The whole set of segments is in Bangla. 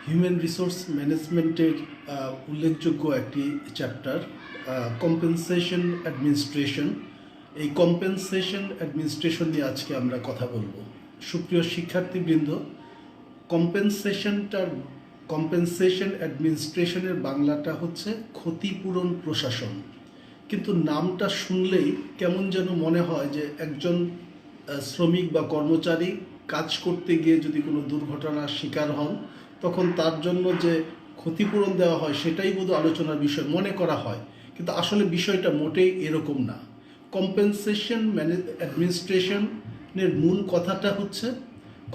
হিউম্যান রিসোর্স ম্যানেজমেন্টের উল্লেখযোগ্য একটি চ্যাপ্টার কম্পেনসেশন অ্যাডমিনিস্ট্রেশন। এই কম্পেনসেশন অ্যাডমিনিস্ট্রেশন নিয়ে আজকে আমরা কথা বলবো। সুপ্রিয় শিক্ষার্থীবৃন্দ, কম্পেনসেশন অ্যাডমিনিস্ট্রেশনের বাংলাটা হচ্ছে ক্ষতিপূরণ প্রশাসন। কিন্তু নামটা শুনলেই কেমন যেন মনে হয় যে একজন শ্রমিক বা কর্মচারী কাজ করতে গিয়ে যদি কোনো দুর্ঘটনার শিকার হন, তখন তার জন্য যে ক্ষতিপূরণ দেওয়া হয় সেটাই বোধহয় আলোচনার বিষয় মনে করা হয়। কিন্তু আসলে বিষয়টা মোটেই এরকম না। কম্পেনসেশন অ্যাডমিনিস্ট্রেশনের মূল কথাটা হচ্ছে,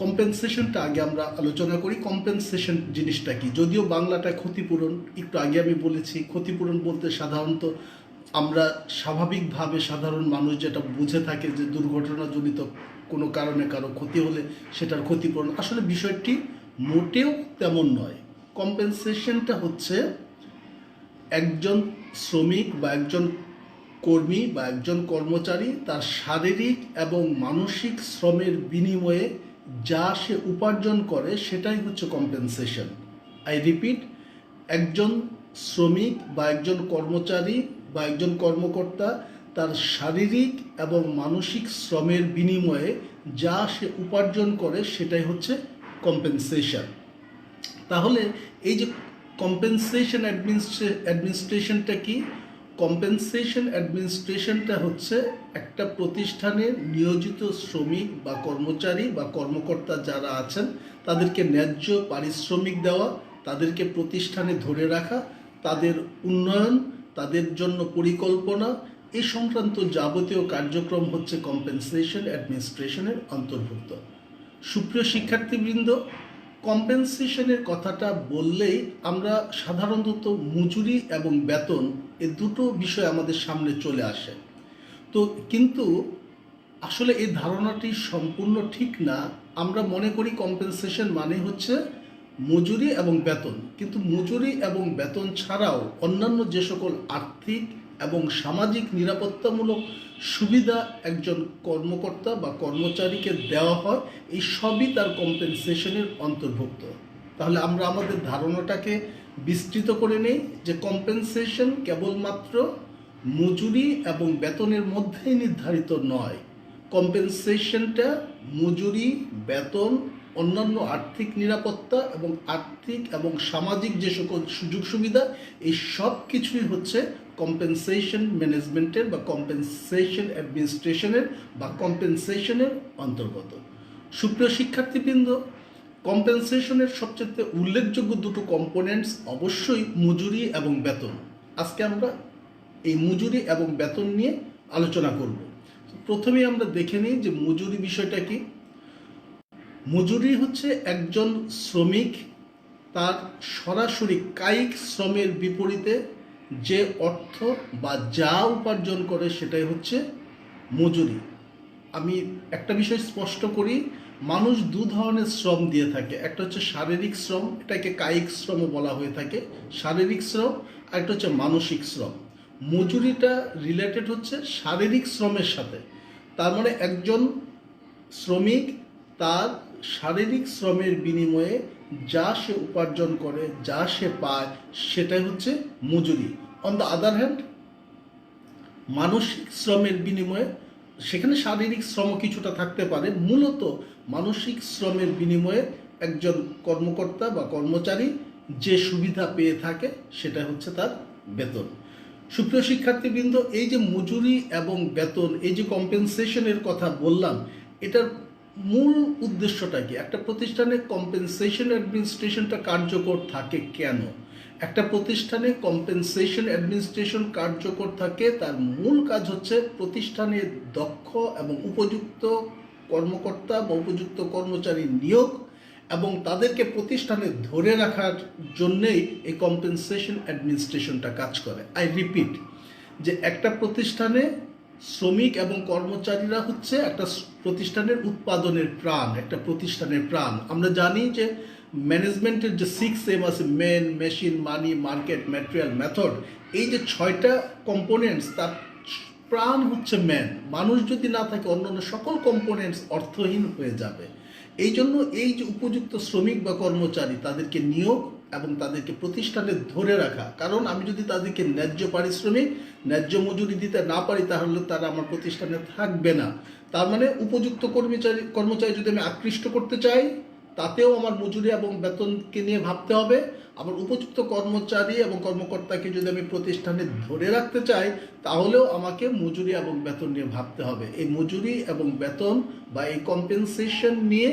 কম্পেনসেশনটা আগে আমরা আলোচনা করি। কম্পেনসেশন জিনিসটা কি? যদিও বাংলাটা ক্ষতিপূরণ, একটু আগে আমি বলেছি ক্ষতিপূরণ বলতে সাধারণত আমরা স্বাভাবিকভাবে সাধারণ মানুষ যেটা বুঝে থাকে যে দুর্ঘটনাজনিত কোনো কারণে কারো ক্ষতি হলে সেটার ক্ষতিপূরণ। আসলে বিষয়টি মোটেও তেমন নয়। কম্পেনসেশনটা হচ্ছে একজন শ্রমিক বা একজন কর্মী বা একজন কর্মচারী তার শারীরিক এবং মানসিক শ্রমের বিনিময়ে যা সে উপার্জন করে সেটাই হচ্ছে কম্পেনসেশন। আই রিপিট, একজন শ্রমিক বা একজন কর্মচারী বা একজন কর্মকর্তা তার শারীরিক এবং মানসিক শ্রমের বিনিময়ে যা সে উপার্জন করে সেটাই হচ্ছে কম্পেনসেশন। তাহলে এই যে কম্পেনসেশন অ্যাডমিনিস্ট্রেশনটা কি? কম্পেনসেশন অ্যাডমিনিস্ট্রেশনটা হচ্ছে একটা প্রতিষ্ঠানে নিয়োজিত শ্রমিক বা কর্মচারী বা কর্মকর্তা যারা আছেন তাদেরকে ন্যায্য পারিশ্রমিক দেওয়া, তাদেরকে প্রতিষ্ঠানে ধরে রাখা, তাদের উন্নয়ন, তাদের জন্য পরিকল্পনা, এই সংক্রান্ত যাবতীয় কার্যক্রম হচ্ছে কম্পেনসেশন অ্যাডমিনিস্ট্রেশনের অন্তর্ভুক্ত। সুপ্রিয় শিক্ষার্থীবৃন্দ, কম্পেনসেশনের কথাটা বললেই আমরা সাধারণত মজুরি এবং বেতন এই দুটো বিষয় আমাদের সামনে চলে আসে। তো কিন্তু আসলে এই ধারণাটি সম্পূর্ণ ঠিক না। আমরা মনে করি কম্পেনসেশন মানে হচ্ছে মজুরি এবং বেতন, কিন্তু মজুরি এবং বেতন ছাড়াও অন্যান্য যে সকল আর্থিক এবং সামাজিক নিরাপত্তামূলক সুবিধা একজন কর্মকর্তা বা কর্মচারীকে দেওয়া হয়, এই সবই তার কম্পেনসেশনের অন্তর্ভুক্ত। তাহলে আমরা আমাদের ধারণাটাকে বিস্তৃত করে নেই যে কম্পেনসেশন কেবলমাত্র মজুরি এবং বেতনের মধ্যেই নির্ধারিত নয়। কম্পেনসেশনটা মজুরি, বেতন, অন্যান্য আর্থিক নিরাপত্তা এবং আর্থিক এবং সামাজিক যে সকল সুযোগ সুবিধা, এই সব কিছুই হচ্ছে কম্পেনসেশন ম্যানেজমেন্টের বা কম্পেনসেশন অ্যাডমিনিস্ট্রেশনের বা কম্পেনসেশনের অন্তর্গত। সুপ্রিয় শিক্ষার্থীবৃন্দ, কম্পেনসেশনের সবচেয়ে উল্লেখযোগ্য দুটো কম্পোনেন্টস অবশ্যই মজুরি এবং বেতন। আজকে আমরা এই মজুরি এবং বেতন নিয়ে আলোচনা করব। প্রথমে আমরা দেখে নিই যে মজুরি বিষয়টা কি। মজুরি হচ্ছে একজন শ্রমিক তার সরাসরি কায়িক শ্রমের বিপরীতে যে অর্থ বা যা উপার্জন করে সেটাই হচ্ছে মজুরি। আমি একটা বিষয় স্পষ্ট করি, মানুষ দু ধরনের শ্রম দিয়ে থাকে। একটা হচ্ছে শারীরিক শ্রম, এটাকে কায়িক শ্রমও বলা হয়ে থাকে, শারীরিক শ্রম। আর একটা হচ্ছে মানসিক শ্রম। মজুরিটা রিলেটেড হচ্ছে শারীরিক শ্রমের সাথে। তার মানে একজন শ্রমিক তার শারীরিক শ্রমের বিনিময়ে যা সে উপার্জন করে, যা সে পায়, সেটাই হচ্ছে মজুরি। অন দ্য আদার হ্যান্ড, মানসিক শ্রমের বিনিময়ে, সেখানে শারীরিক শ্রম কিছুটা থাকতে পারে, মূলত মানসিক শ্রমের বিনিময়ে একজন কর্মকর্তা বা কর্মচারী যে সুবিধা পেয়ে থাকে সেটা হচ্ছে তার বেতন। সুপ্রিয় শিক্ষার্থীবৃন্দ, এই যে মজুরি এবং বেতন, এই যে কম্পেনসেশনের কথা বললাম, এটার মূল উদ্দেশ্যটা কি? একটা প্রতিষ্ঠানে কম্পেনসেশন অ্যাডমিনিস্ট্রেশনটা কার্যকর থাকে কেন? একটা প্রতিষ্ঠানে কম্পেনসেশন অ্যাডমিনিস্ট্রেশন কার্যকর থাকে, তার মূল কাজ হচ্ছে প্রতিষ্ঠানের দক্ষ এবং উপযুক্ত কর্মকর্তা বা উপযুক্ত কর্মচারী নিয়োগ এবং তাদেরকে প্রতিষ্ঠানে ধরে রাখার জন্যেই এই কম্পেনসেশন অ্যাডমিনিস্ট্রেশনটা কাজ করে। আই রিপিট, যে একটা প্রতিষ্ঠানে শ্রমিক এবং কর্মচারীরা হচ্ছে একটা প্রতিষ্ঠানের উৎপাদনের প্রাণ, একটা প্রতিষ্ঠানের প্রাণ। আমরা জানি যে ম্যানেজমেন্টের যে 6M আছে, মেন, মেশিন, মানি, মার্কেট, ম্যাটেরিয়াল, মেথড, এই যে 6টা কম্পোনেন্টস, তার প্রাণ হচ্ছে ম্যান। মানুষ যদি না থাকে অন্যান্য সকল কম্পোনেন্টস অর্থহীন হয়ে যাবে। এই জন্য এই যে উপযুক্ত শ্রমিক বা কর্মচারী তাদেরকে নিয়োগ এবং তাদেরকে প্রতিষ্ঠানে ধরে রাখা, কারণ আমি যদি তাদেরকে ন্যায্য পারিশ্রমিক ন্যায্য মজুরি দিতে না পারি তাহলে তারা আমার প্রতিষ্ঠানে থাকবে না। তার মানে উপযুক্ত কর্মচারী যদি আমি আকৃষ্ট করতে চাই তাতেও আমার মজুরি এবং বেতনকে নিয়ে ভাবতে হবে। আবার উপযুক্ত কর্মচারী এবং কর্মকর্তাকে যদি আমি প্রতিষ্ঠানে ধরে রাখতে চাই তাহলেও আমাকে মজুরি এবং বেতন নিয়ে ভাবতে হবে। এই মজুরি এবং বেতন বা এই কম্পেনসেশন নিয়ে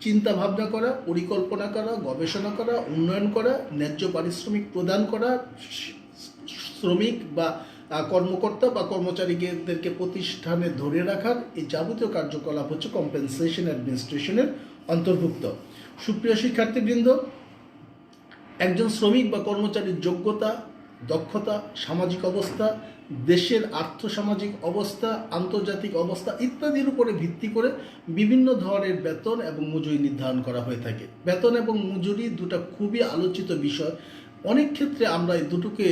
চিন্তা ভাবনা করা, পরিকল্পনা করা, গবেষণা করা, উন্নয়ন করা, ন্যায্য পারিশ্রমিক প্রদান করা, শ্রমিক বা কর্মকর্তা বা কর্মচারীদেরকে প্রতিষ্ঠানে ধরে রাখার এই যাবতীয় কার্যকলাপ হচ্ছে কম্পেনসেশন অ্যাডমিনিস্ট্রেশনের অন্তর্ভুক্ত। সুপ্রিয় শিক্ষার্থীবৃন্দ, একজন শ্রমিক বা কর্মচারীর যোগ্যতা, দক্ষতা, সামাজিক অবস্থা, দেশের আর্থসামাজিক অবস্থা, আন্তর্জাতিক অবস্থা ইত্যাদির উপরে ভিত্তি করে বিভিন্ন ধরনের বেতন এবং মজুরি নির্ধারণ করা হয়ে থাকে। বেতন এবং মজুরি দুটা খুবই আলোচিত বিষয়। অনেক ক্ষেত্রে আমরা এই দুটোকে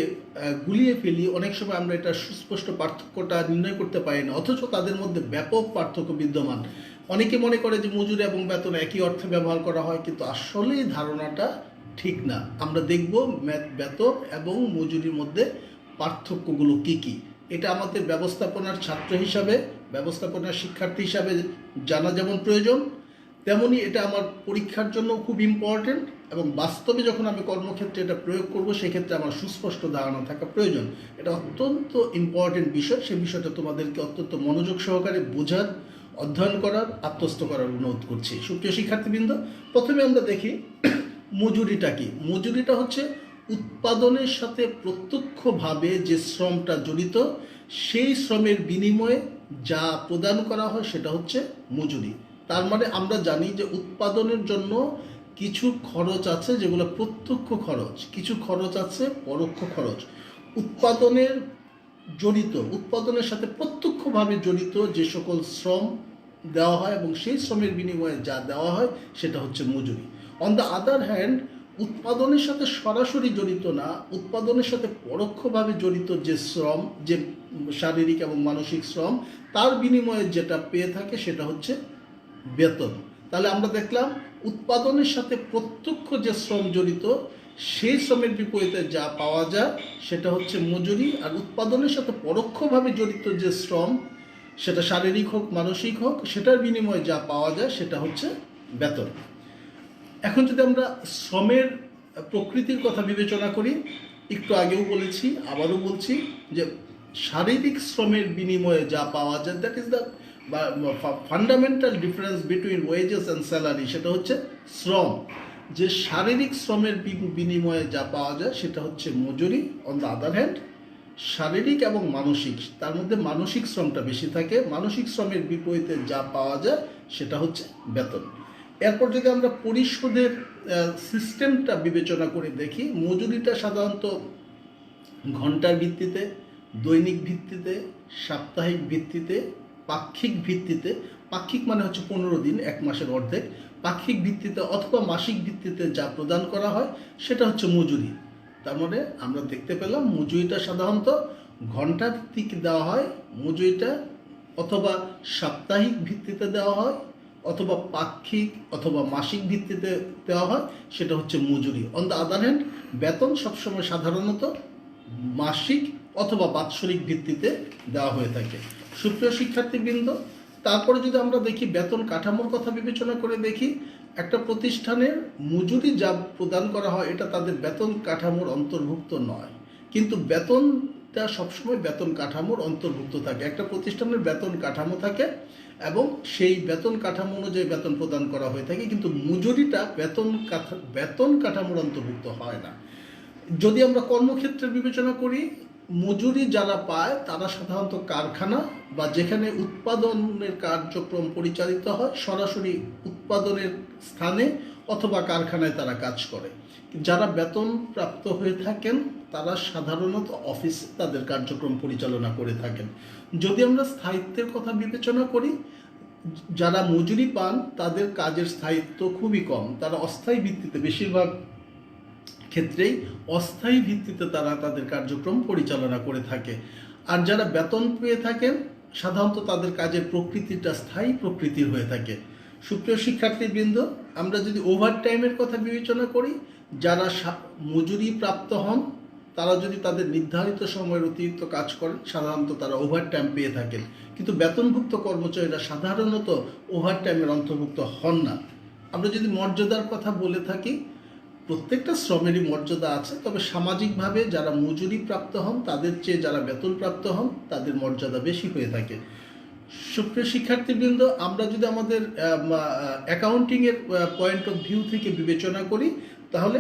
গুলিয়ে ফেলি, অনেক সময় আমরা এটা সুস্পষ্ট পার্থক্যটা নির্ণয় করতে পারি না, অথচ তাদের মধ্যে ব্যাপক পার্থক্য বিদ্যমান। অনেকে মনে করে যে মজুরি এবং বেতন একই অর্থে ব্যবহার করা হয়, কিন্তু আসলে ধারণাটা ঠিক না। আমরা দেখব বেতন এবং মজুরির মধ্যে পার্থক্যগুলো কি কি। এটা আমাদের ব্যবস্থাপনার ছাত্র হিসাবে, ব্যবস্থাপনার শিক্ষার্থী হিসাবে জানা যেমন প্রয়োজন, তেমনি এটা আমার পরীক্ষার জন্য খুব ইম্পর্টেন্ট, এবং বাস্তবে যখন আমি কর্মক্ষেত্রে এটা প্রয়োগ করব সেক্ষেত্রে আমার সুস্পষ্ট ধারণা থাকা প্রয়োজন। এটা অত্যন্ত ইম্পর্টেন্ট বিষয়। সেই বিষয়টা তোমাদেরকে অত্যন্ত মনোযোগ সহকারে বোঝার, অধ্যয়ন করার, আত্মস্থ করার অনুরোধ করছি। সুপ্রিয় শিক্ষার্থীবৃন্দ, প্রথমে আমরা দেখি মজুরিটা কি। মজুরিটা হচ্ছে উৎপাদনের সাথে প্রত্যক্ষভাবে যে শ্রমটা জড়িত, সেই শ্রমের বিনিময়ে যা প্রদান করা হয় সেটা হচ্ছে মজুরি। তার মানে আমরা জানি যে উৎপাদনের জন্য কিছু খরচ আছে যেগুলো প্রত্যক্ষ খরচ, কিছু খরচ আছে পরোক্ষ খরচ। উৎপাদনের সাথে প্রত্যক্ষভাবে জড়িত যে সকল শ্রম দেওয়া হয় এবং সেই শ্রমের বিনিময়ে যা দেওয়া হয় সেটা হচ্ছে মজুরি। অন দ্য আদার হ্যান্ড, উৎপাদনের সাথে সরাসরি জড়িত না, উৎপাদনের সাথে পরোক্ষভাবে জড়িত যে শ্রম, যে শারীরিক এবং মানসিক শ্রম, তার বিনিময়ে যেটা পেয়ে থাকে সেটা হচ্ছে বেতন। তাহলে আমরা দেখলাম উৎপাদনের সাথে প্রত্যক্ষ যে শ্রম জড়িত, সেই শ্রমের বিপরীতে যা পাওয়া যায় সেটা হচ্ছে মজুরি। আর উৎপাদনের সাথে পরোক্ষভাবে জড়িত যে শ্রম, সেটা শারীরিক হোক মানসিক হোক, সেটার বিনিময়ে যা পাওয়া যায় সেটা হচ্ছে বেতন। এখন যদি আমরা শ্রমের প্রকৃতির কথা বিবেচনা করি, একটু আগেও বলেছি আবারও বলছি যে শারীরিক শ্রমের বিনিময়ে যা পাওয়া যায়, that is the fundamental difference between wages and salary. সেটা হচ্ছে শ্রম। যে শারীরিক শ্রমের বিনিময়ে যা পাওয়া যায় সেটা হচ্ছে মজুরি। অন দ্য আদার হ্যান্ড, শারীরিক এবং মানসিক, তার মধ্যে মানসিক শ্রমটা বেশি থাকে। মানসিক শ্রমের বিপরীতে যা পাওয়া যায় সেটা হচ্ছে বেতন। এরপর যদি আমরা পরিশোধের সিস্টেমটা বিবেচনা করে দেখি, মজুরিটা সাধারণত ঘন্টার ভিত্তিতে, দৈনিক ভিত্তিতে, সাপ্তাহিক ভিত্তিতে, পাক্ষিক ভিত্তিতে, পাক্ষিক মানে হচ্ছে 15 দিন, এক মাসের অর্ধেক, পাক্ষিক ভিত্তিতে অথবা মাসিক ভিত্তিতে যা প্রদান করা হয় সেটা হচ্ছে মজুরি। তার মানে আমরা দেখতে পেলাম মজুরিটা সাধারণত ঘন্টা ভিত্তিক দেওয়া হয়, মজুরিটা অথবা সাপ্তাহিক ভিত্তিতে দেওয়া হয়, অথবা পাক্ষিক অথবা মাসিক ভিত্তিতে দেওয়া হয়, সেটা হচ্ছে মজুরি। অন দ্য আদার হ্যান্ড, বেতন সবসময় সাধারণত মাসিক অথবা বাৎসরিক ভিত্তিতে দেওয়া হয়ে থাকে। সুপ্রিয় শিক্ষার্থীবৃন্দ, তারপরে যদি আমরা দেখি বেতন কাঠামোর কথা বিবেচনা করে দেখি, একটা প্রতিষ্ঠানের মজুরি যা প্রদান করা হয় এটা তাদের বেতন কাঠামোর অন্তর্ভুক্ত নয়, কিন্তু বেতনটা সবসময় বেতন কাঠামোর অন্তর্ভুক্ত থাকে। একটা প্রতিষ্ঠানের বেতন কাঠামো থাকে এবং সেই বেতন কাঠামো অনুযায়ী বেতন প্রদান করা হয়ে থাকে, কিন্তু মজুরিটা বেতন কাঠামোর অন্তর্ভুক্ত হয় না। যদি আমরা কর্মক্ষেত্রের বিবেচনা করি, মজুরি যারা পায় তারা সাধারণত কারখানা বা যেখানে উৎপাদনের কার্যক্রম পরিচালিত হয়, সরাসরি উৎপাদনের স্থানে অথবা কারখানায় তারা কাজ করে। যারা বেতন প্রাপ্ত হয়ে থাকেন তারা সাধারণত অফিসে তাদের কার্যক্রম পরিচালনা করে থাকেন। যদি আমরা স্থায়িত্বের কথা বিবেচনা করি, যারা মজুরি পান তাদের কাজের স্থায়িত্ব খুবই কম, তারা অস্থায়ী ভিত্তিতে, বেশিরভাগ ক্ষেত্রেই অস্থায়ী ভিত্তিতে তারা তাদের কার্যক্রম পরিচালনা করে থাকে। আর যারা বেতন পেয়ে থাকেন সাধারণত তাদের কাজের প্রকৃতিটা স্থায়ী প্রকৃতির হয়ে থাকে। সুপ্রিয় শিক্ষার্থীবৃন্দ, আমরা যদি ওভারটাইমের কথা বিবেচনা করি, যারা মজুরি প্রাপ্ত হন তারা যদি তাদের নির্ধারিত সময়ের অতিরিক্ত কাজ করেন সাধারণত তারা ওভারটাইম পেয়ে থাকেন, কিন্তু বেতনভুক্ত কর্মচারীরা সাধারণত ওভারটাইমের অন্তর্ভুক্ত হন না। আমরা যদি মর্যাদার কথা বলে থাকি, প্রত্যেকটা শ্রমেরই মর্যাদা আছে, তবে সামাজিকভাবে যারা মজুরি প্রাপ্ত হন তাদের চেয়ে যারা বেতন প্রাপ্ত হন তাদের মর্যাদা বেশি হয়ে থাকে। সুপ্রিয় শিক্ষার্থীবৃন্দ, আমরা যদি আমাদের অ্যাকাউন্টিংয়ের পয়েন্ট অফ ভিউ থেকে বিবেচনা করি, তাহলে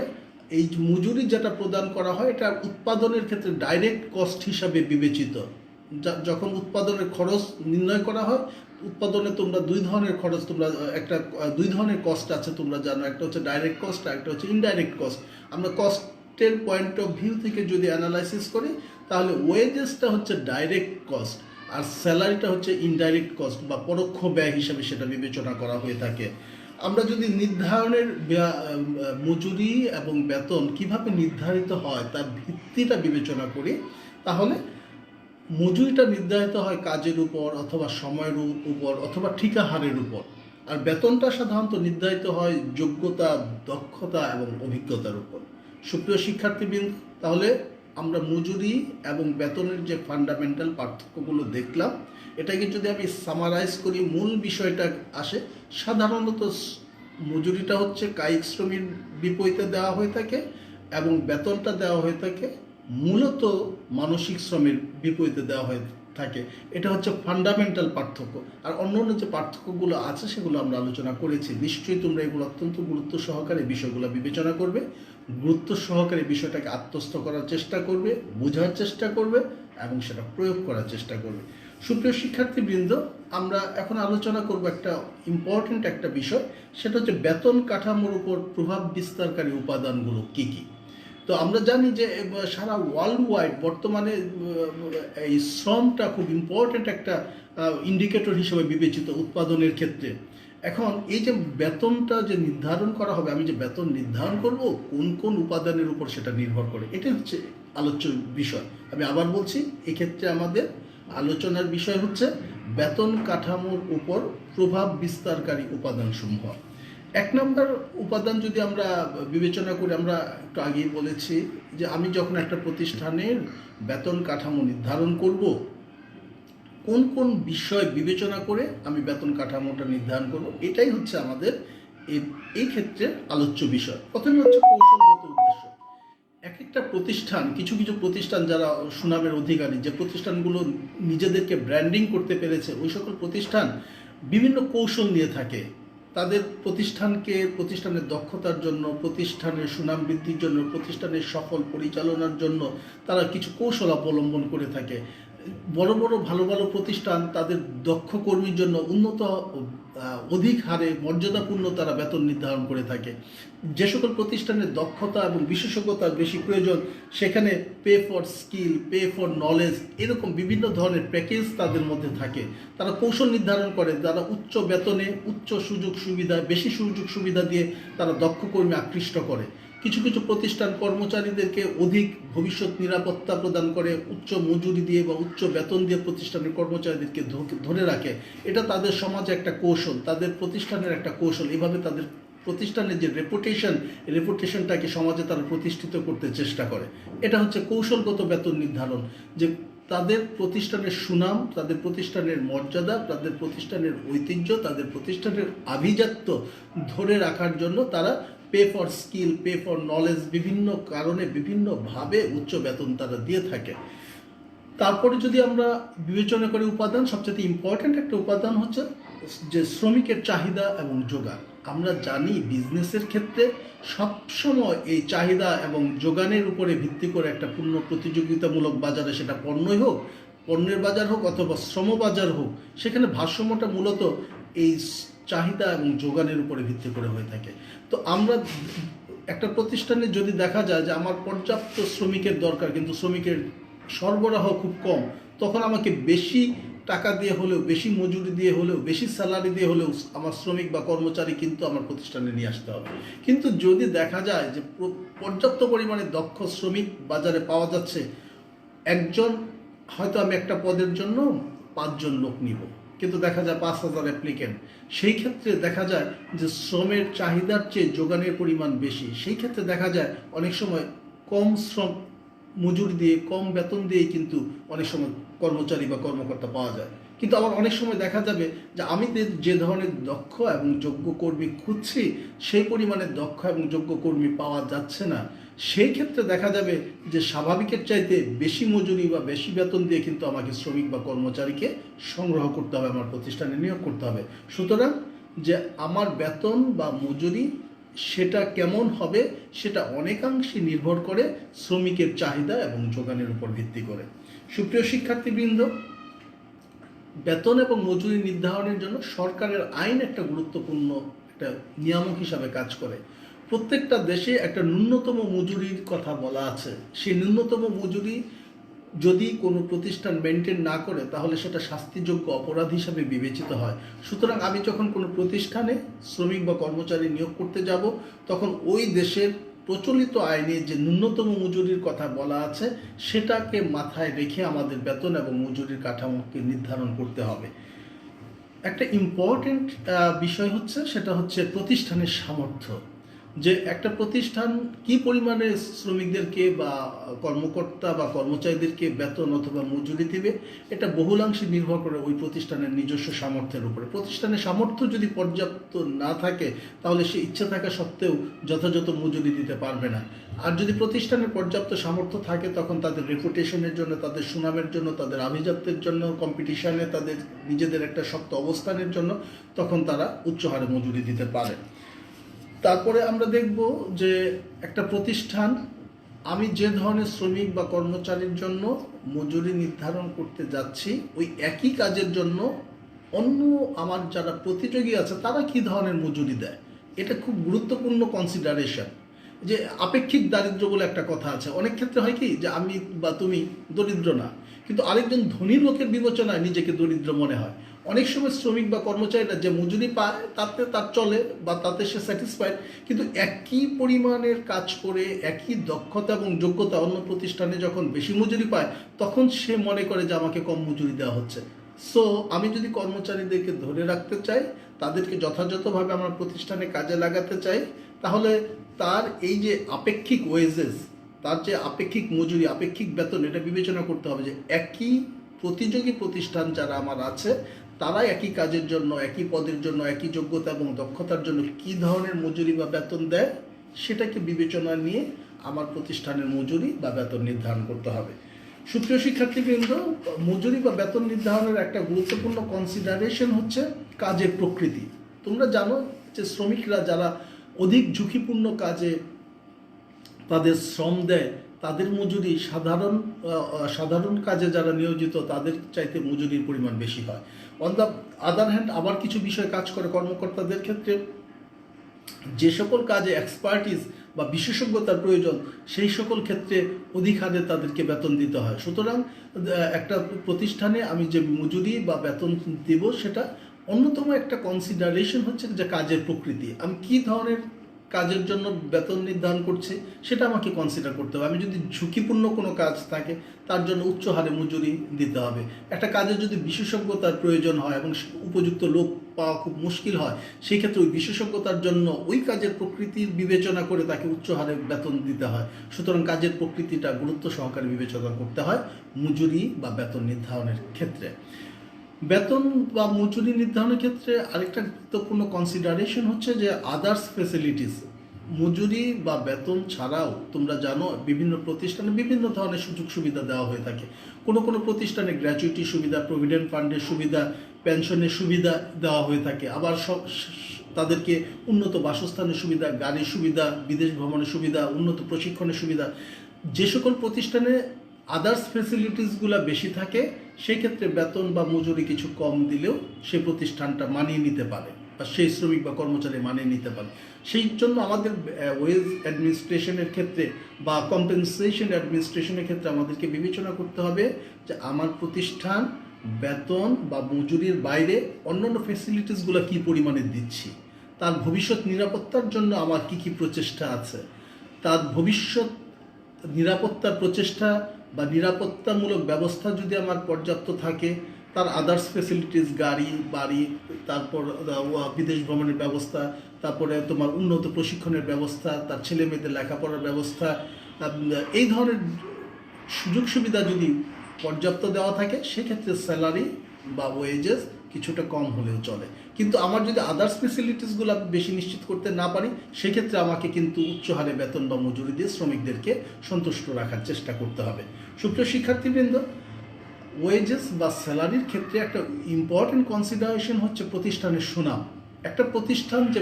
এই মজুরি যেটা প্রদান করা হয় এটা উৎপাদনের ক্ষেত্রে ডাইরেক্ট কস্ট হিসাবে বিবেচিত। যখন উৎপাদনের খরচ নির্ণয় করা হয়, উৎপাদনে তোমরা দুই ধরনের খরচ, দুই ধরনের কস্ট আছে তোমরা জানো, একটা হচ্ছে ডাইরেক্ট কস্ট আর একটা হচ্ছে ইনডাইরেক্ট কস্ট। আমরা কস্টের পয়েন্ট অফ ভিউ থেকে যদি অ্যানালাইসিস করি, তাহলে ওয়েজেসটা হচ্ছে ডাইরেক্ট কস্ট আর স্যালারিটা হচ্ছে ইনডাইরেক্ট কস্ট বা পরোক্ষ ব্যয় হিসাবে সেটা বিবেচনা করা হয়ে থাকে। আমরা যদি নির্ধারণের মজুরি এবং বেতন কিভাবে নির্ধারিত হয় তার ভিত্তিটা বিবেচনা করি, তাহলে মজুরিটা নির্ধারিত হয় কাজের উপর অথবা সময়ের উপর অথবা ঠিকা হারের উপর, আর বেতনটা সাধারণত নির্ধারিত হয় যোগ্যতা, দক্ষতা এবং অভিজ্ঞতার উপর। সুপ্রিয় শিক্ষার্থীবৃন্দ, তাহলে আমরা মজুরি এবং বেতনের যে ফান্ডামেন্টাল পার্থক্যগুলো দেখলাম, এটাকে যদি আমি সামারাইজ করি, মূল বিষয়টা আসে সাধারণত মজুরিটা হচ্ছে কায়িক শ্রমের বিপরীতে দেওয়া হয়ে থাকে এবং বেতনটা দেওয়া হয়ে থাকে মূলত মানসিক শ্রমের বিপরীতে দেওয়া হয়ে থাকে। এটা হচ্ছে ফান্ডামেন্টাল পার্থক্য। আর অন্য যে পার্থক্যগুলো আছে সেগুলো আমরা আলোচনা করেছি। নিশ্চয়ই তোমরা এগুলো অত্যন্ত গুরুত্ব সহকারে বিষয়গুলো বিবেচনা করবে, গুরুত্ব সহকারে বিষয়টাকে আত্মস্থ করার চেষ্টা করবে, বোঝার চেষ্টা করবে এবং সেটা প্রয়োগ করার চেষ্টা করবে। সুপ্রিয় শিক্ষার্থীবৃন্দ, আমরা এখন আলোচনা করব একটা ইম্পর্টেন্ট একটা বিষয়, সেটা হচ্ছে বেতন কাঠামোর উপর প্রভাব বিস্তারকারী উপাদানগুলো কী কী। তো আমরা জানি যে সারা ওয়ার্ল্ড ওয়াইড বর্তমানে এই শ্রমটা খুব ইম্পর্টেন্ট একটা ইন্ডিকেটর হিসেবে বিবেচিত উৎপাদনের ক্ষেত্রে। এখন এই যে বেতনটা যে নির্ধারণ করা হবে, আমি যে বেতন নির্ধারণ করব কোন কোন উপাদানের উপর সেটা নির্ভর করে, এটা হচ্ছে আলোচ্য বিষয়। আমি আবার বলছি, এক্ষেত্রে আমাদের আলোচনার বিষয় হচ্ছে বেতন কাঠামোর উপর প্রভাব বিস্তারকারী উপাদানসমূহ। এক নম্বর উপাদান যদি আমরা বিবেচনা করি, আমরা একটু আগেই বলেছি যে আমি যখন একটা প্রতিষ্ঠানের বেতন কাঠামো নির্ধারণ করব, কোন কোন বিষয় বিবেচনা করে আমি বেতন কাঠামোটা নির্ধারণ করব, এটাই হচ্ছে আমাদের এই ক্ষেত্রে আলোচ্য বিষয়। প্রথমে হচ্ছে কৌশলগত উদ্দেশ্য। এক একটা প্রতিষ্ঠান, কিছু কিছু প্রতিষ্ঠান যারা সুনামের অধিকারী, যে প্রতিষ্ঠানগুলো নিজেদেরকে ব্র্যান্ডিং করতে পেরেছে, ওই সকল প্রতিষ্ঠান বিভিন্ন কৌশল নিয়ে থাকে। তাদের প্রতিষ্ঠানের দক্ষতার জন্য, প্রতিষ্ঠানের সুনাম বৃদ্ধির জন্য, প্রতিষ্ঠানের সফল পরিচালনার জন্য তারা কিছু কৌশল অবলম্বন করে থাকে। বড় বড় ভালো ভালো প্রতিষ্ঠান তাদের দক্ষ কর্মীর জন্য উন্নত অধিক হারে মর্যাদাপূর্ণ তারা বেতন নির্ধারণ করে থাকে। যে সকল প্রতিষ্ঠানের দক্ষতা এবং বিশেষজ্ঞতার বেশি প্রয়োজন, সেখানে pay for skill, pay for knowledge, এরকম বিভিন্ন ধরনের প্যাকেজ তাদের মধ্যে থাকে। তারা কৌশল নির্ধারণ করে, তারা উচ্চ বেতনে, উচ্চ সুযোগ সুবিধা, বেশি সুযোগ সুবিধা দিয়ে তারা দক্ষ কর্মী আকৃষ্ট করে। কিছু কিছু প্রতিষ্ঠান কর্মচারীদেরকে অধিক ভবিষ্যৎ নিরাপত্তা প্রদান করে, উচ্চ মজুরি দিয়ে বা উচ্চ বেতন দিয়ে প্রতিষ্ঠানের কর্মচারীদেরকে ধরে রাখে। এটা তাদের সমাজে একটা কৌশল, তাদের প্রতিষ্ঠানের একটা কৌশল। এভাবে তাদের প্রতিষ্ঠানের যে রেপুটেশনটাকে সমাজে তারা প্রতিষ্ঠিত করতে চেষ্টা করে। এটা হচ্ছে কৌশলগত বেতন নির্ধারণ, যে তাদের প্রতিষ্ঠানের সুনাম, তাদের প্রতিষ্ঠানের মর্যাদা, তাদের প্রতিষ্ঠানের ঐতিহ্য, তাদের প্রতিষ্ঠানের আভিজাত্য ধরে রাখার জন্য তারা pay for skill, pay for knowledge, বিভিন্ন কারণে বিভিন্নভাবে উচ্চ বেতন তারা দিয়ে থাকে। তারপরে যদি আমরা বিবেচনা করি উপাদান, সবচেয়ে ইম্পর্ট্যান্ট একটা উপাদান হচ্ছে যে শ্রমিকের চাহিদা এবং যোগান। আমরা জানি বিজনেসের ক্ষেত্রে সবসময় এই চাহিদা এবং যোগানের উপরে ভিত্তি করে একটা পূর্ণ প্রতিযোগিতামূলক বাজারে, সেটা পণ্যের বাজার হোক অথবা শ্রম বাজার হোক, সেখানে ভারসাম্যটা মূলত এই চাহিদা এবং যোগানের উপরে ভিত্তি করে হয়ে থাকে। তো আমরা একটা প্রতিষ্ঠানে যদি দেখা যায় যে আমার পর্যাপ্ত শ্রমিকের দরকার কিন্তু শ্রমিকের সরবরাহ খুব কম, তখন আমাকে বেশি টাকা দিয়ে হলেও, বেশি মজুরি দিয়ে হলেও, বেশি স্যালারি দিয়ে হলেও আমার শ্রমিক বা কর্মচারী কিন্তু আমার প্রতিষ্ঠানে নিয়ে আসতে হবে। কিন্তু যদি দেখা যায় যে পর্যাপ্ত পরিমাণে দক্ষ শ্রমিক বাজারে পাওয়া যাচ্ছে, হয়তো আমি একটা পদের জন্য 5 জন লোক নিব, কিন্তু দেখা যায় 5,000 অ্যাপ্লিকেন্ট। সেই ক্ষেত্রে দেখা যায় যে শ্রমের চাহিদার চেয়ে যোগানের পরিমাণ বেশি। সেই ক্ষেত্রে দেখা যায় অনেক সময় কম শ্রম মজুরি দিয়ে, কম বেতন দিয়ে কিন্তু অনেক সময় কর্মচারী বা কর্মকর্তা পাওয়া যায়। কিন্তু আবার অনেক সময় দেখা যাবে যে আমি যে ধরনের দক্ষ এবং যোগ্য কর্মী খুঁজছি সেই পরিমাণে দক্ষ এবং যোগ্য কর্মী পাওয়া যাচ্ছে না। সেই ক্ষেত্রে দেখা যাবে যে স্বাভাবিকের চাইতে বেশি মজুরি বা বেশি বেতন দিয়ে কিন্তু আমাকে শ্রমিক বা কর্মচারীকে সংগ্রহ করতে হবে, আমার প্রতিষ্ঠানে নিয়োগ করতে হবে। সুতরাং যে আমার বেতন বা মজুরি সেটা কেমন হবে সেটা অনেকাংশে নির্ভর করে শ্রমিকের চাহিদা এবং যোগানের উপর ভিত্তি করে। সুপ্রিয় শিক্ষার্থীবৃন্দ, বেতন এবং মজুরি নির্ধারণের জন্য সরকারের আইন একটা গুরুত্বপূর্ণ একটা নিয়ামক হিসাবে কাজ করে। প্রত্যেকটা দেশে একটা ন্যূনতম মজুরির কথা বলা আছে। সেই ন্যূনতম মজুরি যদি কোনো প্রতিষ্ঠান মেনটেন না করে তাহলে সেটা শাস্তিযোগ্য অপরাধ হিসাবে বিবেচিত হয়। সুতরাং আমি যখন কোনো প্রতিষ্ঠানে শ্রমিক বা কর্মচারী নিয়োগ করতে যাব তখন ওই দেশের প্রচলিত আইনে যে ন্যূনতম মজুরির কথা বলা আছে সেটাকে মাথায় রেখে আমাদের বেতন এবং মজুরির কাঠামোকে নির্ধারণ করতে হবে। একটা ইম্পর্টেন্ট বিষয় হচ্ছে সেটা হচ্ছে প্রতিষ্ঠানের সামর্থ্য, যে একটা প্রতিষ্ঠান কি পরিমাণে শ্রমিকদেরকে বা কর্মকর্তা বা কর্মচারীদেরকে বেতন অথবা মজুরি দিবে এটা বহুলাংশে নির্ভর করে ওই প্রতিষ্ঠানের নিজস্ব সামর্থ্যের উপরে। প্রতিষ্ঠানের সামর্থ্য যদি পর্যাপ্ত না থাকে তাহলে সে ইচ্ছা থাকা সত্ত্বেও যথাযথ মজুরি দিতে পারবে না। আর যদি প্রতিষ্ঠানের পর্যাপ্ত সামর্থ্য থাকে তখন তাদের রেপুটেশনের জন্য, তাদের সুনামের জন্য, তাদের আভিজাত্যের জন্য, কম্পিটিশনে তাদের নিজেদের একটা শক্ত অবস্থানের জন্য তখন তারা উচ্চ হারে মজুরি দিতে পারে। তারপরে আমরা দেখব যে একটা প্রতিষ্ঠান আমি যে ধরনের শ্রমিক বা কর্মচারীর জন্য মজুরি নির্ধারণ করতে যাচ্ছি ওই একই কাজের জন্য অন্য আমার যারা প্রতিযোগী আছে তারা কি ধরনের মজুরি দেয়, এটা খুব গুরুত্বপূর্ণ কনসিডারেশন। যে আপেক্ষিক দারিদ্র বলে একটা কথা আছে। অনেক ক্ষেত্রে হয় কি যে আমি বা তুমি দরিদ্র না, কিন্তু আরেকজন ধনী লোকের বিবেচনায় নিজেকে দরিদ্র মনে হয়। অনেক সময় শ্রমিক বা কর্মচারীরা যে মজুরি পায় তাতে তার চলে বা তাতে সে স্যাটিসফাইড, কিন্তু একই পরিমাণের কাজ করে একই দক্ষতা এবং যোগ্যতা অন্য প্রতিষ্ঠানে যখন বেশি মজুরি পায় তখন সে মনে করে যে আমাকে কম মজুরি দেওয়া হচ্ছে। সো আমি যদি কর্মচারীদেরকে ধরে রাখতে চাই, তাদেরকে যথাযথভাবে আমার প্রতিষ্ঠানে কাজে লাগাতে চাই, তাহলে তার এই যে আপেক্ষিক ওয়েজেস, তার যে আপেক্ষিক মজুরি, আপেক্ষিক বেতন, এটা বিবেচনা করতে হবে যে একই প্রতিযোগী প্রতিষ্ঠান যারা আমার আছে তারা একই কাজের জন্য, একই পদের জন্য, একই যোগ্যতা এবং দক্ষতার জন্য কী ধরনের মজুরি বা বেতন দেয় সেটাকে বিবেচনা নিয়ে আমার প্রতিষ্ঠানের মজুরি বা বেতন নির্ধারণ করতে হবে। সুপ্রিয় শিক্ষার্থীবৃন্দ, মজুরি বা বেতন নির্ধারণের একটা গুরুত্বপূর্ণ কনসিডারেশন হচ্ছে কাজের প্রকৃতি। তোমরা জানো যে শ্রমিকরা যারা অধিক ঝুঁকিপূর্ণ কাজে তাদের শ্রম দেয় তাদের মজুরি সাধারণ কাজে যারা নিয়োজিত তাদের চাইতে মজুরির পরিমাণ বেশি হয়। অন দ্য আদার হ্যান্ড আবার কিছু বিষয় কাজ করে কর্মকর্তাদের ক্ষেত্রে, যে সকল কাজে এক্সপার্টিস বা বিশেষজ্ঞতার প্রয়োজন সেই সকল ক্ষেত্রে অধিক হারে তাদেরকে বেতন দিতে হয়। সুতরাং একটা প্রতিষ্ঠানে আমি যে মজুরি বা বেতন দেব সেটা অন্যতম একটা কনসিডারেশন হচ্ছে যে কাজের প্রকৃতি। আমি কী ধরনের কাজের জন্য বেতন নির্ধারণ করছে সেটা আমাকে কনসিডার করতে হবে। আমি যদি ঝুঁকিপূর্ণ কোনো কাজ থাকে তার জন্য উচ্চ হারে মজুরি দিতে হবে। একটা কাজের যদি বিশেষজ্ঞতার প্রয়োজন হয় এবং উপযুক্ত লোক পাওয়া খুব মুশকিল হয় সেই ক্ষেত্রে ওই বিশেষজ্ঞতার জন্য ওই কাজের প্রকৃতির বিবেচনা করে তাকে উচ্চ হারে বেতন দিতে হয়। সুতরাং কাজের প্রকৃতিটা গুরুত্ব সহকারে বিবেচনা করতে হয় মজুরি বা বেতন নির্ধারণের ক্ষেত্রে। বেতন বা মজুরি নির্ধারণের ক্ষেত্রে আরেকটা গুরুত্বপূর্ণ কনসিডারেশন হচ্ছে যে আদার্স ফ্যাসিলিটিস। মজুরি বা বেতন ছাড়াও তোমরা জানো বিভিন্ন প্রতিষ্ঠানে বিভিন্ন ধরনের সুযোগ সুবিধা দেওয়া হয়ে থাকে। কোনো কোনো প্রতিষ্ঠানে গ্র্যাচুইটি সুবিধা, প্রভিডেন্ট ফান্ডের সুবিধা, পেনশনের সুবিধা দেওয়া হয়ে থাকে। আবার তাদেরকে উন্নত বাসস্থানের সুবিধা, গাড়ির সুবিধা, বিদেশ ভ্রমণের সুবিধা, উন্নত প্রশিক্ষণের সুবিধা। যে সকল প্রতিষ্ঠানে আদার্স ফ্যাসিলিটিসগুলো বেশি থাকে সেই ক্ষেত্রে বেতন বা মজুরি কিছু কম দিলেও সেই প্রতিষ্ঠানটা মানিয়ে নিতে পারে বা সেই শ্রমিক বা কর্মচারী মানিয়ে নিতে পারে। সেই জন্য আমাদের ওয়েজ অ্যাডমিনিস্ট্রেশনের ক্ষেত্রে বা কম্পেনসেশন অ্যাডমিনিস্ট্রেশনের ক্ষেত্রে আমাদেরকে বিবেচনা করতে হবে যে আমার প্রতিষ্ঠান বেতন বা মজুরির বাইরে অন্যান্য ফ্যাসিলিটিসগুলো কী পরিমাণে দিচ্ছি, তার ভবিষ্যৎ নিরাপত্তার জন্য আমার কী কী প্রচেষ্টা আছে, তার ভবিষ্যৎ নিরাপত্তার প্রচেষ্টা বা নিরাপত্তামূলক ব্যবস্থা যদি আমার পর্যাপ্ত থাকে তার আদার্স ফেসিলিটিস, গাড়ি বাড়ি, তারপর বিদেশ ভ্রমণের ব্যবস্থা, তারপরে তোমার উন্নত প্রশিক্ষণের ব্যবস্থা, তার ছেলে মেয়েদের লেখাপড়ার ব্যবস্থা, এই ধরনের সুযোগ সুবিধা যদি পর্যাপ্ত দেওয়া থাকে সেক্ষেত্রে স্যালারি বা ওয়েজেস কিছুটা কম হলেও চলে। কিন্তু আমার যদি আদার্স ফেসিলিটিসগুলো বেশি নিশ্চিত করতে না পারি সেক্ষেত্রে আমাকে কিন্তু উচ্চ হারে বেতন বা মজুরি দিয়ে শ্রমিকদেরকে সন্তুষ্ট রাখার চেষ্টা করতে হবে। সুপ্রিয় শিক্ষার্থীবৃন্দ, ওয়েজেস বা স্যালারির ক্ষেত্রে একটা ইম্পর্টেন্ট কনসিডারেশন হচ্ছে প্রতিষ্ঠানের সুনাম। একটা প্রতিষ্ঠান যে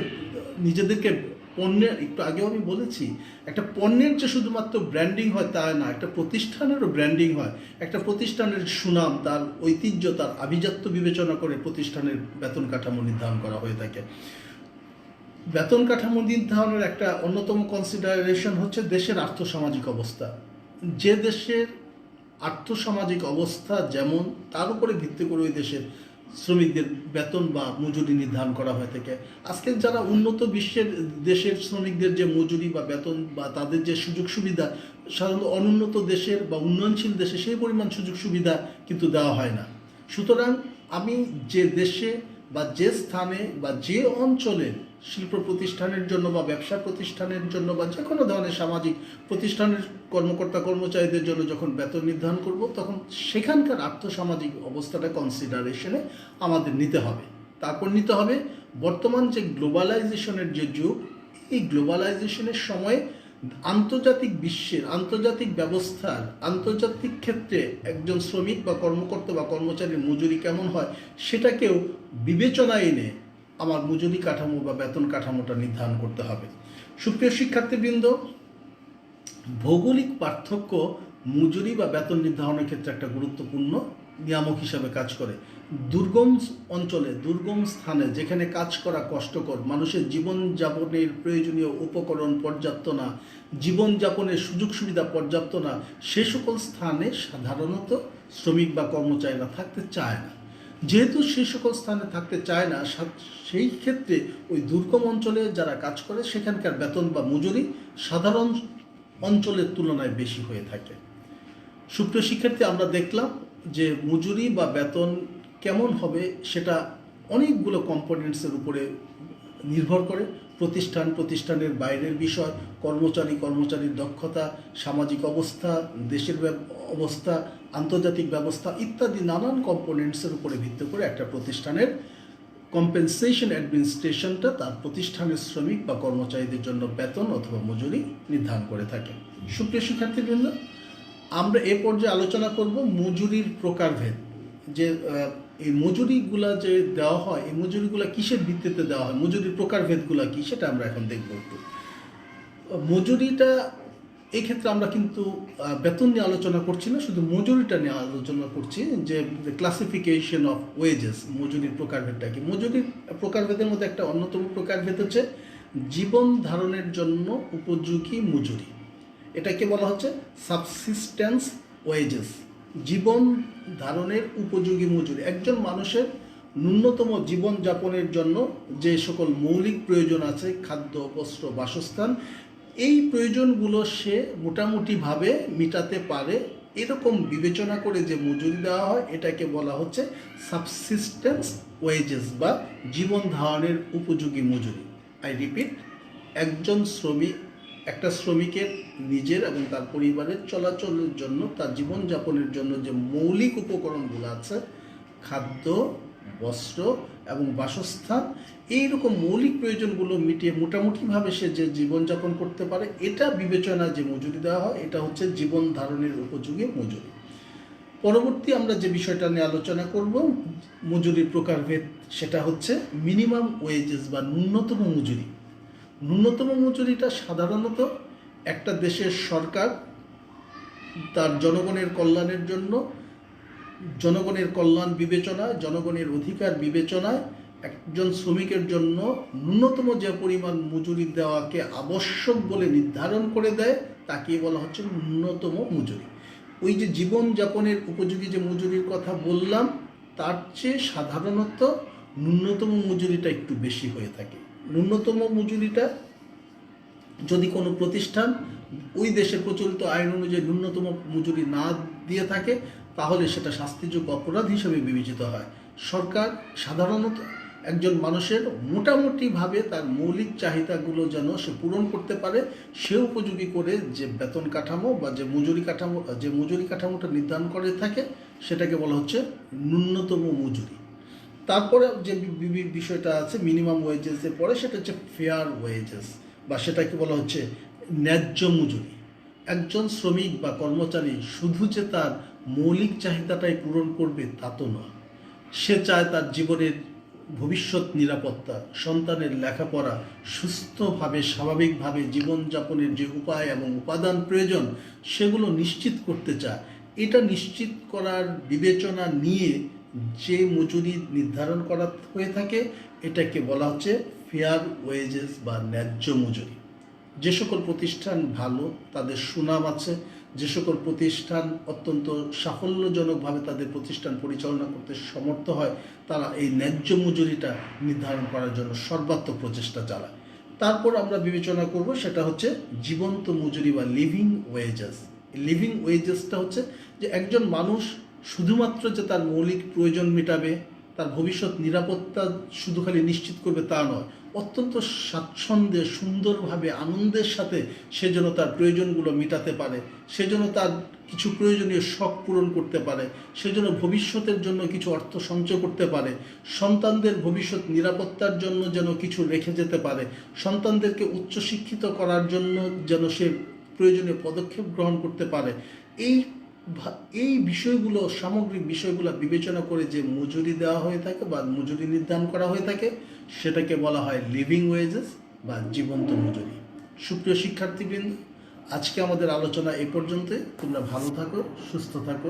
নিজেদেরকে পণ্যের, একটু আগেও আমি বলেছি, একটা পণ্যের যে শুধুমাত্র ব্র্যান্ডিং হয় তা না, একটা প্রতিষ্ঠানেরও ব্র্যান্ডিং হয়। একটা প্রতিষ্ঠানের সুনাম, তার ঐতিহ্য, তার আভিজাত্য বিবেচনা করে প্রতিষ্ঠানের বেতন কাঠামো নির্ধারণ করা হয়ে থাকে। বেতন কাঠামো নির্ধারণের একটা অন্যতম কনসিডারেশন হচ্ছে দেশের আর্থসামাজিক অবস্থা। যে দেশের আর্থসামাজিক অবস্থা যেমন, তার উপরে ভিত্তি করে ওই দেশের শ্রমিকদের বেতন বা মজুরি নির্ধারণ করা হয়ে থাকে। আজকে যারা উন্নত বিশ্বের দেশের শ্রমিকদের যে মজুরি বা বেতন বা তাদের যে সুযোগ সুবিধা, সাধারণত অনুন্নত দেশের বা উন্নয়নশীল দেশে সেই পরিমাণ সুযোগ সুবিধা কিন্তু দেওয়া হয় না। সুতরাং আমি যে দেশে বা যে স্থানে বা যে অঞ্চলে শিল্প প্রতিষ্ঠানের জন্য বা ব্যবসা প্রতিষ্ঠানের জন্য বা যে কোনো ধরনের সামাজিক প্রতিষ্ঠানের কর্মকর্তা কর্মচারীদের জন্য যখন বেতন নির্ধারণ করব, তখন সেখানকার আর্থসামাজিক অবস্থাটা কনসিডারেশনে আমাদের নিতে হবে। তারপর নিতে হবে বর্তমান যে গ্লোবালাইজেশনের যে যুগ, এই গ্লোবালাইজেশনের সময়ে আন্তর্জাতিক বিশ্বের, আন্তর্জাতিক ব্যবস্থার, আন্তর্জাতিক ক্ষেত্রে একজন শ্রমিক বা কর্মকর্তা বা কর্মচারীর মজুরি কেমন হয় সেটাকেও বিবেচনায় এনে আমার মজুরি কাঠামো বা বেতন কাঠামোটা নির্ধারণ করতে হবে। সুপ্রিয় শিক্ষার্থীবৃন্দ, ভৌগোলিক পার্থক্য মজুরি বা বেতন নির্ধারণের ক্ষেত্রে একটা গুরুত্বপূর্ণ নিয়ামক হিসাবে কাজ করে। দুর্গম অঞ্চলে, দুর্গম স্থানে যেখানে কাজ করা কষ্টকর, মানুষের জীবনযাপনের প্রয়োজনীয় উপকরণ পর্যাপ্ত না, জীবনযাপনের সুযোগ সুবিধা পর্যাপ্ত না, সে সকল স্থানে সাধারণত শ্রমিক বা কর্মচারীরা থাকতে চায় না। যেহেতু সে সকল স্থানে থাকতে চায় না, সেই ক্ষেত্রে ওই দুর্গম অঞ্চলে যারা কাজ করে সেখানকার বেতন বা মজুরি সাধারণ অঞ্চলের তুলনায় বেশি হয়ে থাকে। সুপ্রিয় শিক্ষার্থী, আমরা দেখলাম যে মজুরি বা বেতন কেমন হবে সেটা অনেকগুলো কম্পোনেন্টসের উপরে নির্ভর করে। প্রতিষ্ঠান, প্রতিষ্ঠানের বাইরের বিষয়, কর্মচারীর দক্ষতা, সামাজিক অবস্থা, দেশের অবস্থা, আন্তর্জাতিক ব্যবস্থা ইত্যাদি নানান কম্পোনেন্টসের উপরে ভিত্তি করে একটা প্রতিষ্ঠানের কম্পেনসেশন অ্যাডমিনিস্ট্রেশনটা তার প্রতিষ্ঠানের শ্রমিক বা কর্মচারীদের জন্য বেতন অথবা মজুরি নির্ধারণ করে থাকে। সুপ্রিয় শিক্ষার্থীবৃন্দ, আমরা এ পর্যায়ে আলোচনা করব মজুরির প্রকারভেদ। যে এই মজুরিগুলা যে দেওয়া হয়, এই মজুরিগুলা কিসের ভিত্তিতে দেওয়া হয়, মজুরির প্রকারভেদগুলা কি, সেটা আমরা এখন দেখব একটু। মজুরিটা এই ক্ষেত্রে আমরা কিন্তু বেতন নিয়ে আলোচনা করছি না, শুধু মজুরিটা নিয়ে আলোচনা করছি, যে ক্লাসিফিকেশন অফ ওয়েজেস, মজুরির প্রকারভেদটা কি। মজুরির প্রকারভেদের মধ্যে একটা অন্যতম প্রকারভেদ হচ্ছে জীবন ধারণের জন্য উপযোগী মজুরি। এটাকে বলা হচ্ছে সাবসিস্টেন্স ওয়েজেস, জীবন ধারণের উপযোগী মজুরি। একজন মানুষের ন্যূনতম জীবনযাপনের জন্য যে সকল মৌলিক প্রয়োজন আছে, খাদ্য, বস্ত্র, বাসস্থান, এই প্রয়োজনগুলো সে মোটামুটিভাবে মেটাতে পারে, এরকম বিবেচনা করে যে মজুরি দেওয়া হয় এটাকে বলা হচ্ছে সাবসিস্টেন্স ওয়েজেস বা জীবন ধারণের উপযোগী মজুরি। আই রিপিট, একটা শ্রমিকের নিজের এবং তার পরিবারের চলাচলের জন্য, তার জীবনযাপনের জন্য যে মৌলিক উপকরণগুলো আছে, খাদ্য, বস্ত্র এবং বাসস্থান, এইরকম মৌলিক প্রয়োজনগুলো মিটিয়ে মোটামুটিভাবে সে যে জীবনযাপন করতে পারে, এটা বিবেচনা যে মজুরি দেওয়া হয় এটা হচ্ছে জীবন ধারণের উপযোগী মজুরি। পরবর্তী আমরা যে বিষয়টা নিয়ে আলোচনা করব মজুরির প্রকারভেদ, সেটা হচ্ছে মিনিমাম ওয়েজেস বা ন্যূনতম মজুরি। ন্যূনতম মজুরিটা সাধারণত একটা দেশের সরকার তার জনগণের কল্যাণের জন্য, জনগণের কল্যাণ বিবেচনায়, জনগণের অধিকার বিবেচনায় একজন শ্রমিকের জন্য ন্যূনতম যে পরিমাণ মজুরি দেওয়াকে আবশ্যক বলে নির্ধারণ করে দেয় তাকে বলা হচ্ছে ন্যূনতম মজুরি। ওই যে জীবনযাপনের উপযোগী যে মজুরির কথা বললাম, তার চেয়ে সাধারণত ন্যূনতম মজুরিটা একটু বেশি হয়ে থাকে। ন্যূনতম মজুরিটা যদি কোনো প্রতিষ্ঠান ওই দেশের প্রচলিত আইন অনুযায়ী ন্যূনতম মজুরি না দিয়ে থাকে, তাহলে সেটা শাস্তিযোগ্য অপরাধ হিসেবে বিবেচিত হয়। সরকার সাধারণত একজন মানুষের মোটামুটিভাবে তার মৌলিক চাহিদাগুলো যেন সে পূরণ করতে পারে সে উপযোগী করে যে বেতন কাঠামো বা যে মজুরি কাঠামোটা নির্ধারণ করে থাকে সেটাকে বলা হচ্ছে ন্যূনতম মজুরি। তারপরে যে বিষয়টা আছে মিনিমাম ওয়েজেসের পরে সেটা হচ্ছে ফেয়ার ওয়েজেস বা সেটাকে বলা হচ্ছে ন্যায্য মজুরি। একজন শ্রমিক বা কর্মচারী শুধু যে তার মৌলিক চাহিদাটাই পূরণ করবে তা তো নয়, সে চায় তার জীবনের ভবিষ্যৎ নিরাপত্তা, সন্তানের লেখাপড়া, সুস্থভাবে স্বাভাবিকভাবে জীবনযাপনের যে উপায় এবং উপাদান প্রয়োজন সেগুলো নিশ্চিত করতে চায়। এটা নিশ্চিত করার বিবেচনা নিয়ে যে মজুরি নির্ধারণ করা হয়ে থাকে এটাকে বলা হচ্ছে ফেয়ার ওয়েজেস বা ন্যায্য মজুরি। যে সকল প্রতিষ্ঠান ভালো, তাদের সুনাম আছে, যে সকল প্রতিষ্ঠান অত্যন্ত সাফল্যজনকভাবে তাদের প্রতিষ্ঠান পরিচালনা করতে সমর্থ হয়, তারা এই ন্যায্য মজুরিটা নির্ধারণ করার জন্য সর্বাত্মক প্রচেষ্টা চালায়। তারপর আমরা বিবেচনা করব সেটা হচ্ছে জীবন্ত মজুরি বা লিভিং ওয়েজেস। লিভিং ওয়েজেসটা হচ্ছে যে একজন মানুষ শুধুমাত্র যে তার মৌলিক প্রয়োজন মেটাবে, তার ভবিষ্যৎ নিরাপত্তা শুধু খালি নিশ্চিত করবে তা নয়, অত্যন্ত স্বাচ্ছন্দ্যে সুন্দরভাবে আনন্দের সাথে সে যেন তার প্রয়োজনগুলো মেটাতে পারে, সে যেন তার কিছু প্রয়োজনীয় শখ পূরণ করতে পারে, সে যেন ভবিষ্যতের জন্য কিছু অর্থ সঞ্চয় করতে পারে, সন্তানদের ভবিষ্যৎ নিরাপত্তার জন্য যেন কিছু রেখে যেতে পারে, সন্তানদেরকে উচ্চশিক্ষিত করার জন্য যেন সে প্রয়োজনীয় পদক্ষেপ গ্রহণ করতে পারে। এই বিষয়গুলো, সামগ্রিক বিষয়গুলো বিবেচনা করে যে মজুরি দেওয়া হয়ে থাকে বা মজুরি নির্ধারণ করা হয়ে থাকে সেটাকে বলা হয় লিভিং ওয়েজেস বা জীবন্ত মজুরি। সুপ্রিয় শিক্ষার্থীবৃন্দ, আজকে আমাদের আলোচনা এই পর্যন্তই। তোমরা ভালো থাকো, সুস্থ থাকো।